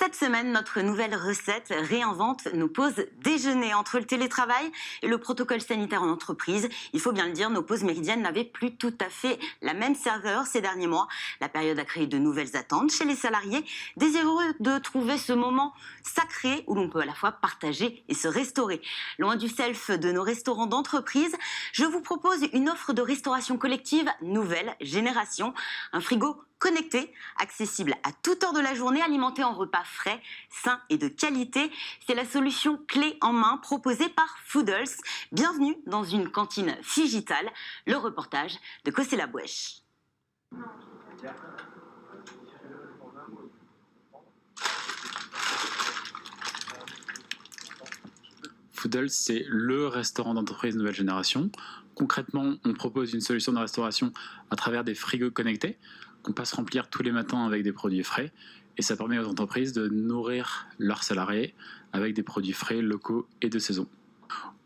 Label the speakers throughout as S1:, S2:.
S1: Cette semaine, notre nouvelle recette réinvente nos pauses déjeuner. Entre le télétravail et le protocole sanitaire en entreprise, il faut bien le dire, nos pauses méridiennes n'avaient plus tout à fait la même saveur ces derniers mois. La période a créé de nouvelles attentes chez les salariés, désireux de trouver ce moment sacré où l'on peut à la fois partager et se restaurer. Loin du self de nos restaurants d'entreprise, je vous propose une offre de restauration collective nouvelle génération. Un frigo connecté, accessible à toute heure de la journée, alimenté en repas frais, sains et de qualité. C'est la solution clé en main proposée par Foodles. Bienvenue dans une cantine digitale. Le reportage de Kossé Labouèche.
S2: Foodles, c'est le restaurant d'entreprise nouvelle génération. Concrètement, on propose une solution de restauration à travers des frigos connectés qu'on passe remplir tous les matins avec des produits frais. Et ça permet aux entreprises de nourrir leurs salariés avec des produits frais, locaux et de saison.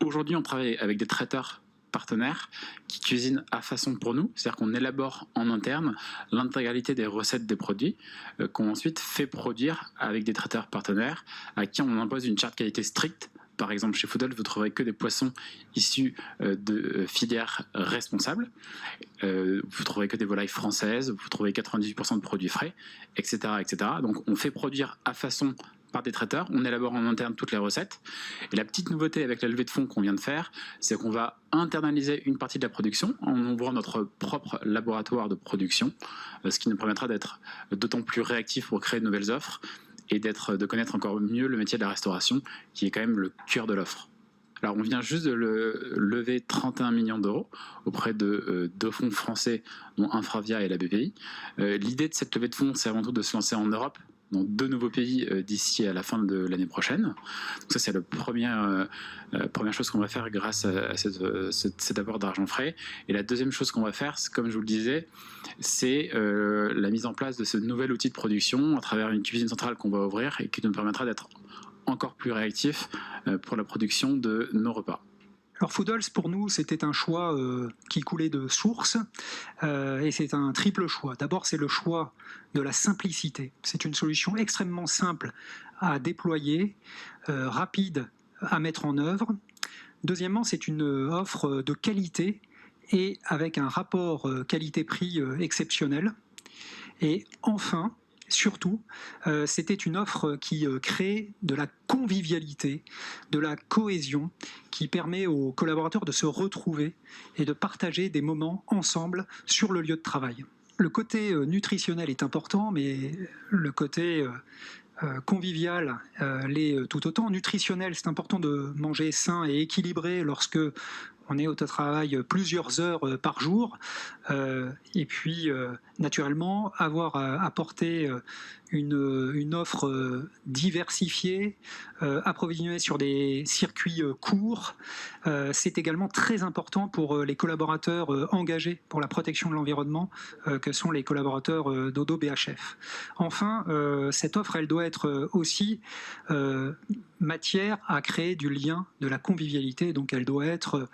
S2: Aujourd'hui, on travaille avec des traiteurs partenaires qui cuisinent à façon pour nous, c'est-à-dire qu'on élabore en interne l'intégralité des recettes des produits qu'on ensuite fait produire avec des traiteurs partenaires à qui on impose une charte qualité stricte. Par exemple, chez Foodles, vous ne trouverez que des poissons issus de filières responsables. Vous ne trouverez que des volailles françaises, vous trouvez 98% de produits frais, etc., etc. Donc, on fait produire à façon par des traiteurs, on élabore en interne toutes les recettes. Et la petite nouveauté avec la levée de fonds qu'on vient de faire, c'est qu'on va internaliser une partie de la production en ouvrant notre propre laboratoire de production, ce qui nous permettra d'être d'autant plus réactifs pour créer de nouvelles offres et de connaître encore mieux le métier de la restauration, qui est quand même le cœur de l'offre. Alors on vient juste de lever 31 millions d'euros auprès de deux fonds français, dont Infravia et la BPI. L'idée de cette levée de fonds, c'est avant tout de se lancer en Europe, dans 2 nouveaux pays d'ici à la fin de l'année prochaine. Donc ça, c'est la première chose qu'on va faire grâce à cet apport d'argent frais. Et la deuxième chose qu'on va faire, comme je vous le disais, c'est la mise en place de ce nouvel outil de production à travers une cuisine centrale qu'on va ouvrir et qui nous permettra d'être encore plus réactifs pour la production de nos repas.
S3: Alors Foodles, pour nous, c'était un choix qui coulait de source et c'est un triple choix. D'abord, c'est le choix de la simplicité. C'est une solution extrêmement simple à déployer, rapide à mettre en œuvre. Deuxièmement, c'est une offre de qualité et avec un rapport qualité-prix exceptionnel. Et enfin, surtout, c'était une offre qui crée de la convivialité, de la cohésion, qui permet aux collaborateurs de se retrouver et de partager des moments ensemble sur le lieu de travail. Le côté nutritionnel est important, mais le côté convivial l'est tout autant. Nutritionnel, c'est important de manger sain et équilibré lorsque on est au travail plusieurs heures par jour et puis naturellement avoir apporté une offre diversifiée, approvisionnée sur des circuits courts. C'est également très important pour les collaborateurs engagés pour la protection de l'environnement que sont les collaborateurs d'Odo BHF. Enfin, cette offre, elle doit être aussi matière à créer du lien, de la convivialité, donc elle doit être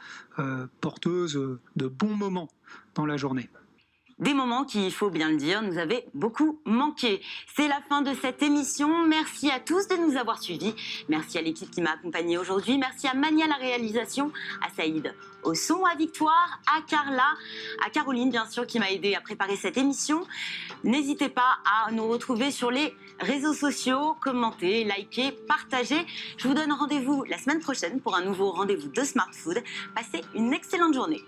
S3: porteuse de bons moments dans la journée.
S1: Des moments qui, il faut bien le dire, nous avaient beaucoup manqué. C'est la fin de cette émission. Merci à tous de nous avoir suivis. Merci à l'équipe qui m'a accompagnée aujourd'hui. Merci à Mania la réalisation, à Saïd au son, à Victoire, à Carla, à Caroline bien sûr qui m'a aidé à préparer cette émission. N'hésitez pas à nous retrouver sur les réseaux sociaux, commentez, likez, partagez. Je vous donne rendez-vous la semaine prochaine pour un nouveau rendez-vous de Smart Food. Passez une excellente journée.